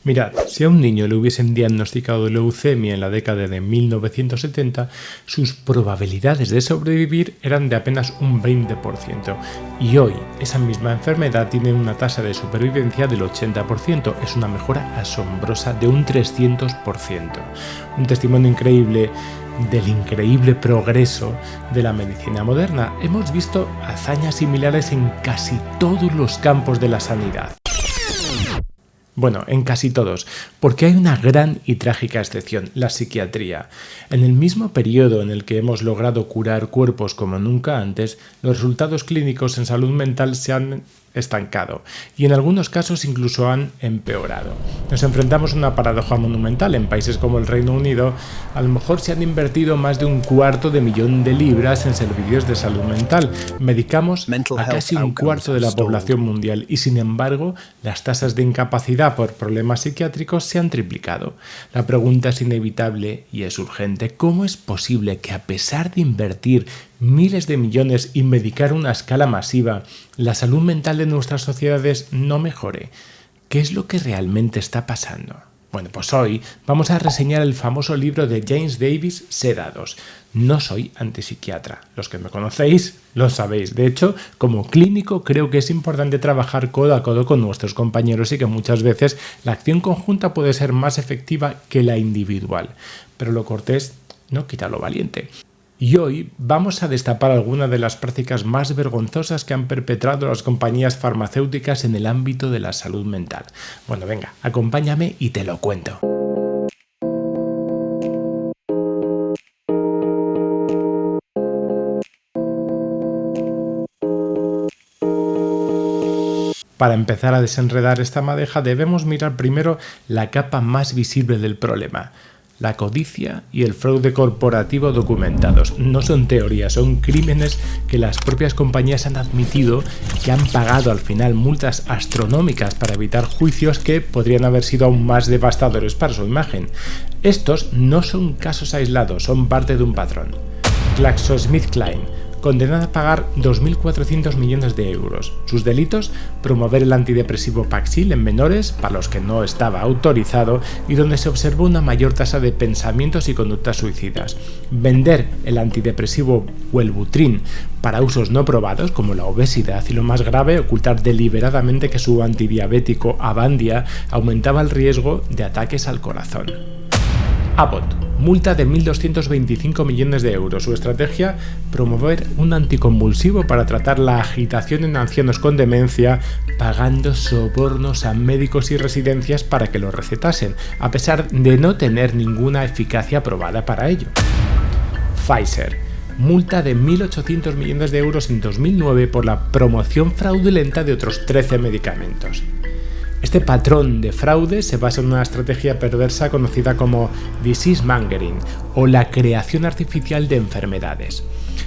Mirad, si a un niño le hubiesen diagnosticado leucemia en la década de 1970, sus probabilidades de sobrevivir eran de apenas un 20%. Y hoy, esa misma enfermedad tiene una tasa de supervivencia del 80%. Es una mejora asombrosa de un 300%. Un testimonio increíble del increíble progreso de la medicina moderna. Hemos visto hazañas similares en casi todos los campos de la sanidad. Bueno, en casi todos, porque hay una gran y trágica excepción, la psiquiatría. En el mismo periodo en el que hemos logrado curar cuerpos como nunca antes, los resultados clínicos en salud mental se han estancado y en algunos casos incluso han empeorado. Nos enfrentamos a una paradoja monumental. En países como el Reino Unido, a lo mejor se han invertido más de $250 million en servicios de salud mental. Medicamos a casi un cuarto de la población mundial y, sin embargo, las tasas de incapacidad por problemas psiquiátricos se han triplicado. La pregunta es inevitable y es urgente. ¿Cómo es posible que, a pesar de invertir miles de millones y medicar a una escala masiva, la salud mental de nuestras sociedades no mejore? ¿Qué es lo que realmente está pasando? Bueno, pues hoy vamos a reseñar el famoso libro de James Davis, Sedados. No soy antipsiquiatra. Los que me conocéis lo sabéis. De hecho, como clínico creo que es importante trabajar codo a codo con nuestros compañeros y que muchas veces la acción conjunta puede ser más efectiva que la individual. Pero lo cortés no quita lo valiente. Y hoy vamos a destapar algunas de las prácticas más vergonzosas que han perpetrado las compañías farmacéuticas en el ámbito de la salud mental. Bueno, venga, acompáñame y te lo cuento. Para empezar a desenredar esta madeja debemos mirar primero la capa más visible del problema: la codicia y el fraude corporativo documentados. No son teorías, son crímenes que las propias compañías han admitido, que han pagado al final multas astronómicas para evitar juicios que podrían haber sido aún más devastadores para su imagen. Estos no son casos aislados, son parte de un patrón. GlaxoSmithKline, condenada a pagar 2.400 millones de euros. Sus delitos: promover el antidepresivo Paxil en menores, para los que no estaba autorizado y donde se observó una mayor tasa de pensamientos y conductas suicidas; vender el antidepresivo Wellbutrin para usos no probados, como la obesidad; y lo más grave, ocultar deliberadamente que su antidiabético Avandia aumentaba el riesgo de ataques al corazón. Abbott, multa de 1.225 millones de euros. Su estrategia: promover un anticonvulsivo para tratar la agitación en ancianos con demencia, pagando sobornos a médicos y residencias para que lo recetasen, a pesar de no tener ninguna eficacia probada para ello. Pfizer, multa de 1.800 millones de euros en 2009 por la promoción fraudulenta de otros 13 medicamentos. Este patrón de fraude se basa en una estrategia perversa conocida como disease mongering, o la creación artificial de enfermedades.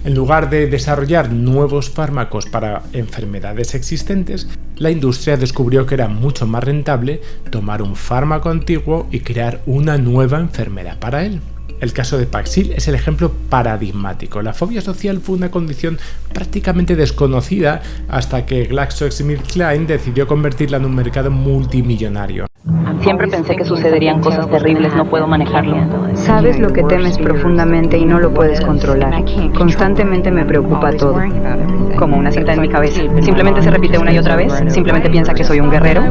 En lugar de desarrollar nuevos fármacos para enfermedades existentes, la industria descubrió que era mucho más rentable tomar un fármaco antiguo y crear una nueva enfermedad para él. El caso de Paxil es el ejemplo paradigmático. La fobia social fue una condición prácticamente desconocida hasta que GlaxoSmithKline decidió convertirla en un mercado multimillonario. Siempre pensé que sucederían cosas terribles, no puedo manejarlo. Sabes lo que temes profundamente y no lo puedes controlar. Constantemente me preocupa todo. Como una cinta en mi cabeza. Simplemente se repite una y otra vez. Simplemente piensa que soy un guerrero.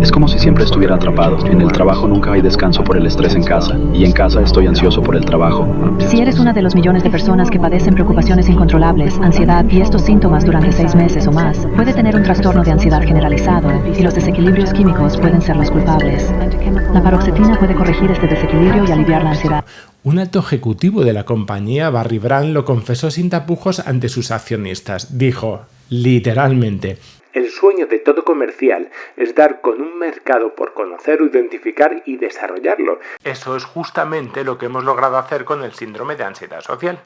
Es como si siempre estuviera atrapado. En el trabajo nunca hay descanso por el estrés en casa. Y en casa estoy ansioso por el trabajo. Si eres una de los millones de personas que padecen preocupaciones incontrolables, ansiedad y estos síntomas durante 6 meses o más, puede tener un trastorno de ansiedad generalizado y los desequilibrios químicos pueden ser los culpables. La paroxetina puede corregir este desequilibrio y aliviar la ansiedad. Un alto ejecutivo de la compañía, Barry Brand, lo confesó sin tapujos ante sus accionistas. Dijo, literalmente: el sueño de todo comercial es dar con un mercado por conocer, identificar y desarrollarlo. Eso es justamente lo que hemos logrado hacer con el síndrome de ansiedad social.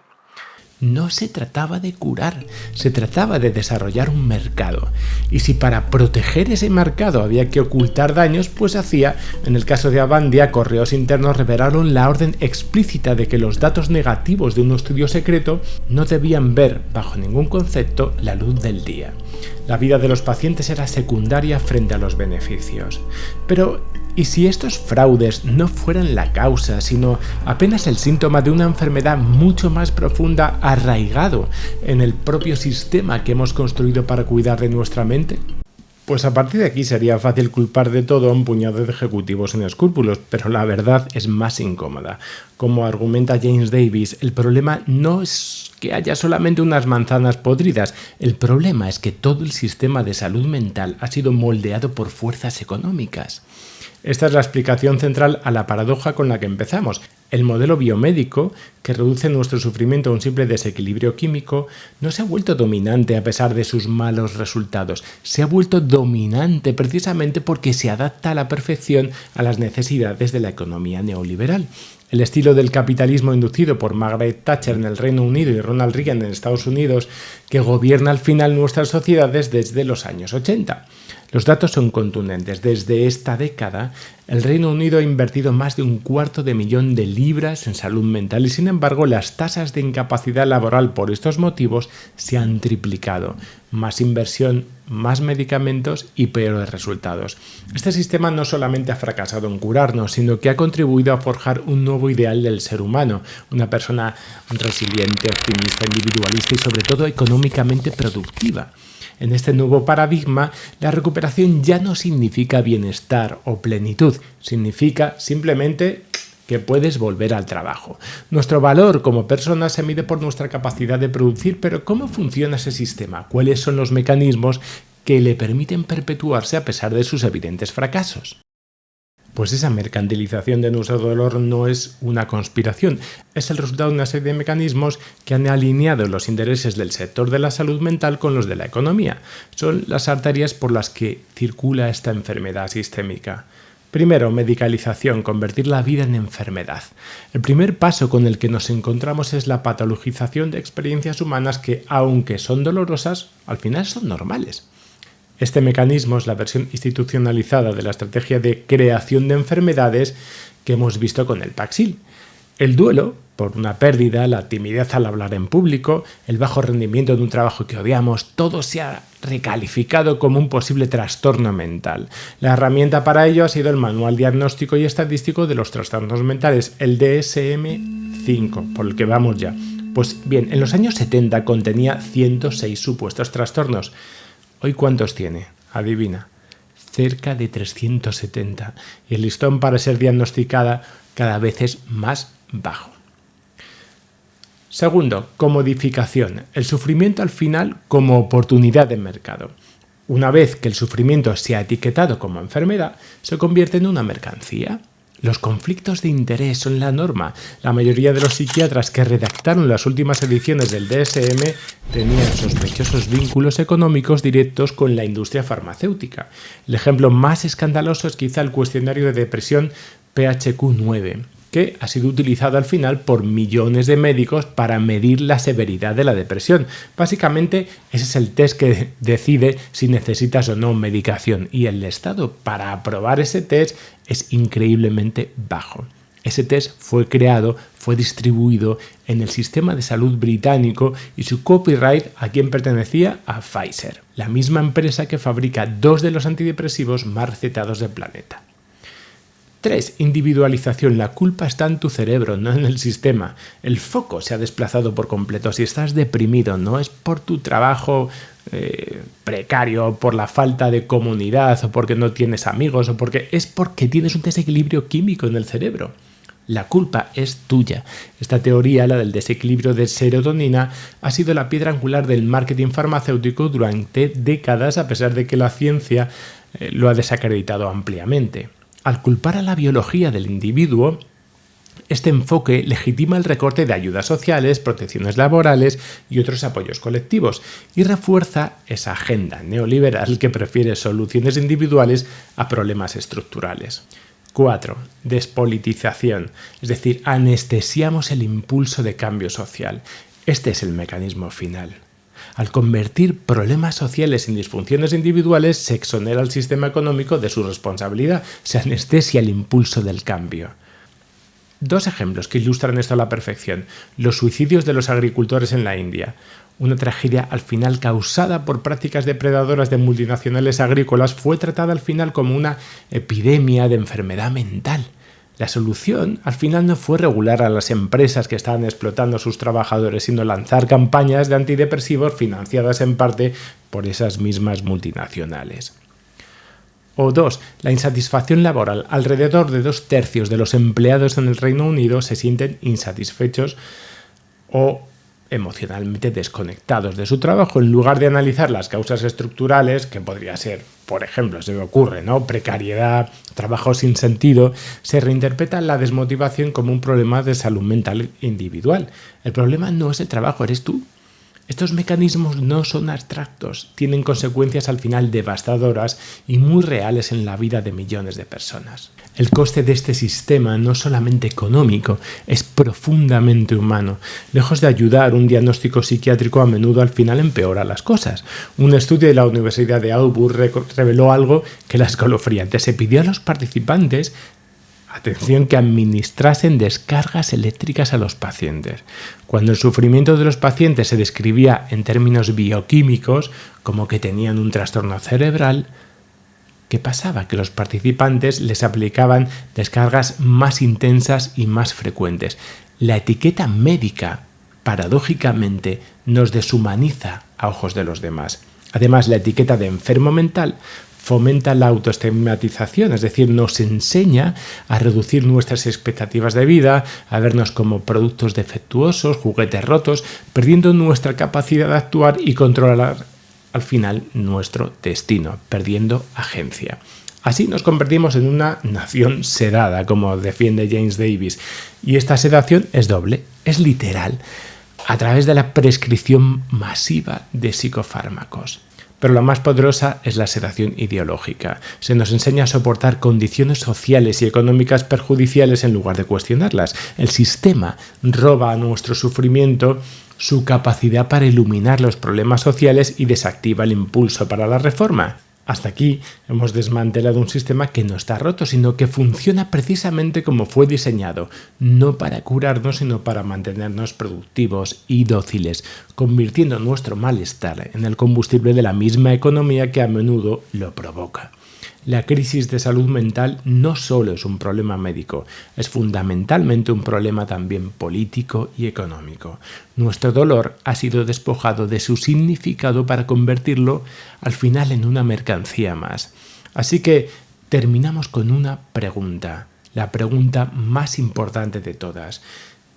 No se trataba de curar, se trataba de desarrollar un mercado. Y si para proteger ese mercado había que ocultar daños, pues hacía, en el caso de Avandia, correos internos revelaron la orden explícita de que los datos negativos de un estudio secreto no debían ver, bajo ningún concepto, la luz del día. La vida de los pacientes era secundaria frente a los beneficios. Pero, ¿y si estos fraudes no fueran la causa, sino apenas el síntoma de una enfermedad mucho más profunda arraigado en el propio sistema que hemos construido para cuidar de nuestra mente? Pues a partir de aquí sería fácil culpar de todo a un puñado de ejecutivos sin escrúpulos, pero la verdad es más incómoda. Como argumenta James Davis, el problema no es que haya solamente unas manzanas podridas, el problema es que todo el sistema de salud mental ha sido moldeado por fuerzas económicas. Esta es la explicación central a la paradoja con la que empezamos. El modelo biomédico, que reduce nuestro sufrimiento a un simple desequilibrio químico, no se ha vuelto dominante a pesar de sus malos resultados. Se ha vuelto dominante precisamente porque se adapta a la perfección a las necesidades de la economía neoliberal. El estilo del capitalismo inducido por Margaret Thatcher en el Reino Unido y Ronald Reagan en Estados Unidos, que gobierna al final nuestras sociedades desde los años 80. Los datos son contundentes. Desde esta década, el Reino Unido ha invertido más de 250 millones de libras en salud mental y, sin embargo, las tasas de incapacidad laboral por estos motivos se han triplicado. Más inversión, más medicamentos y peores resultados. Este sistema no solamente ha fracasado en curarnos, sino que ha contribuido a forjar un nuevo ideal del ser humano, una persona resiliente, optimista, individualista y sobre todo económicamente productiva. En este nuevo paradigma, la recuperación ya no significa bienestar o plenitud, significa simplemente que puedes volver al trabajo. Nuestro valor como persona se mide por nuestra capacidad de producir, pero ¿cómo funciona ese sistema? ¿Cuáles son los mecanismos que le permiten perpetuarse a pesar de sus evidentes fracasos? Pues esa mercantilización de nuestro dolor no es una conspiración, es el resultado de una serie de mecanismos que han alineado los intereses del sector de la salud mental con los de la economía. Son las arterias por las que circula esta enfermedad sistémica. Primero, medicalización, convertir la vida en enfermedad. El primer paso con el que nos encontramos es la patologización de experiencias humanas que, aunque son dolorosas, al final son normales. Este mecanismo es la versión institucionalizada de la estrategia de creación de enfermedades que hemos visto con el Paxil. El duelo por una pérdida, la timidez al hablar en público, el bajo rendimiento de un trabajo que odiamos, todo se ha recalificado como un posible trastorno mental. La herramienta para ello ha sido el Manual Diagnóstico y Estadístico de los Trastornos Mentales, el DSM-5, por el que vamos ya. Pues bien, en los años 70 contenía 106 supuestos trastornos. ¿Hoy cuántos tiene? Adivina. Cerca de 370. Y el listón para ser diagnosticada cada vez es más bajo. Segundo, comodificación. El sufrimiento al final como oportunidad de mercado. Una vez que el sufrimiento se ha etiquetado como enfermedad, se convierte en una mercancía. Los conflictos de interés son la norma. La mayoría de los psiquiatras que redactaron las últimas ediciones del DSM tenían sospechosos vínculos económicos directos con la industria farmacéutica. El ejemplo más escandaloso es quizá el cuestionario de depresión PHQ-9, que ha sido utilizado al final por millones de médicos para medir la severidad de la depresión. Básicamente, ese es el test que decide si necesitas o no medicación, y el estado para aprobar ese test es increíblemente bajo. Ese test fue creado, fue distribuido en el sistema de salud británico y su copyright a quien pertenecía a Pfizer, la misma empresa que fabrica 2 de los antidepresivos más recetados del planeta. 3. Individualización. La culpa está en tu cerebro, no en el sistema. El foco se ha desplazado por completo. Si estás deprimido, no es por tu trabajo precario, por la falta de comunidad, o porque no tienes amigos, es porque tienes un desequilibrio químico en el cerebro. La culpa es tuya. Esta teoría, la del desequilibrio de serotonina, ha sido la piedra angular del marketing farmacéutico durante décadas, a pesar de que la ciencia lo ha desacreditado ampliamente. Al culpar a la biología del individuo, este enfoque legitima el recorte de ayudas sociales, protecciones laborales y otros apoyos colectivos y refuerza esa agenda neoliberal que prefiere soluciones individuales a problemas estructurales. 4. Despolitización, es decir, anestesiamos el impulso de cambio social. Este es el mecanismo final. Al convertir problemas sociales en disfunciones individuales, se exonera al sistema económico de su responsabilidad, se anestesia el impulso del cambio. Dos ejemplos que ilustran esto a la perfección: los suicidios de los agricultores en la India, una tragedia al final causada por prácticas depredadoras de multinacionales agrícolas, fue tratada al final como una epidemia de enfermedad mental. La solución al final no fue regular a las empresas que estaban explotando a sus trabajadores, sino lanzar campañas de antidepresivos financiadas en parte por esas mismas multinacionales. O dos, la insatisfacción laboral. Alrededor de 2/3 de los empleados en el Reino Unido se sienten insatisfechos o emocionalmente desconectados de su trabajo. En lugar de analizar las causas estructurales, que podría ser, por ejemplo, se me ocurre, ¿no?, precariedad, trabajo sin sentido, se reinterpreta la desmotivación como un problema de salud mental individual. El problema no es el trabajo, eres tú. Estos mecanismos no son abstractos, tienen consecuencias al final devastadoras y muy reales en la vida de millones de personas. El coste de este sistema no es solamente económico, es profundamente humano. Lejos de ayudar, un diagnóstico psiquiátrico a menudo al final empeora las cosas. Un estudio de la Universidad de Auburn reveló algo que la escalofriante. Se pidió a los participantes, atención, que administrasen descargas eléctricas a los pacientes. Cuando el sufrimiento de los pacientes se describía en términos bioquímicos, como que tenían un trastorno cerebral, ¿qué pasaba? Que los participantes les aplicaban descargas más intensas y más frecuentes. La etiqueta médica, paradójicamente, nos deshumaniza a ojos de los demás. Además, la etiqueta de enfermo mental fomenta la autoestigmatización, es decir, nos enseña a reducir nuestras expectativas de vida, a vernos como productos defectuosos, juguetes rotos, perdiendo nuestra capacidad de actuar y controlar al final nuestro destino, perdiendo agencia. Así nos convertimos en una nación sedada, como defiende James Davis, y esta sedación es doble, es literal, a través de la prescripción masiva de psicofármacos. Pero la más poderosa es la sedación ideológica. Se nos enseña a soportar condiciones sociales y económicas perjudiciales en lugar de cuestionarlas. El sistema roba a nuestro sufrimiento su capacidad para iluminar los problemas sociales y desactiva el impulso para la reforma. Hasta aquí hemos desmantelado un sistema que no está roto, sino que funciona precisamente como fue diseñado, no para curarnos, sino para mantenernos productivos y dóciles, convirtiendo nuestro malestar en el combustible de la misma economía que a menudo lo provoca. La crisis de salud mental no solo es un problema médico, es fundamentalmente un problema también político y económico. Nuestro dolor ha sido despojado de su significado para convertirlo al final en una mercancía más. Así que terminamos con una pregunta, la pregunta más importante de todas.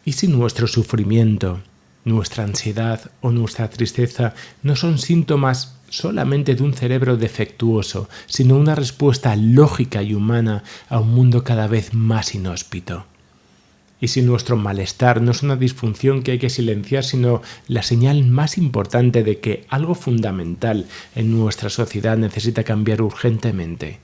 ¿Y si nuestro sufrimiento, nuestra ansiedad o nuestra tristeza no son síntomas solamente de un cerebro defectuoso, sino una respuesta lógica y humana a un mundo cada vez más inhóspito? Y si nuestro malestar no es una disfunción que hay que silenciar, sino la señal más importante de que algo fundamental en nuestra sociedad necesita cambiar urgentemente.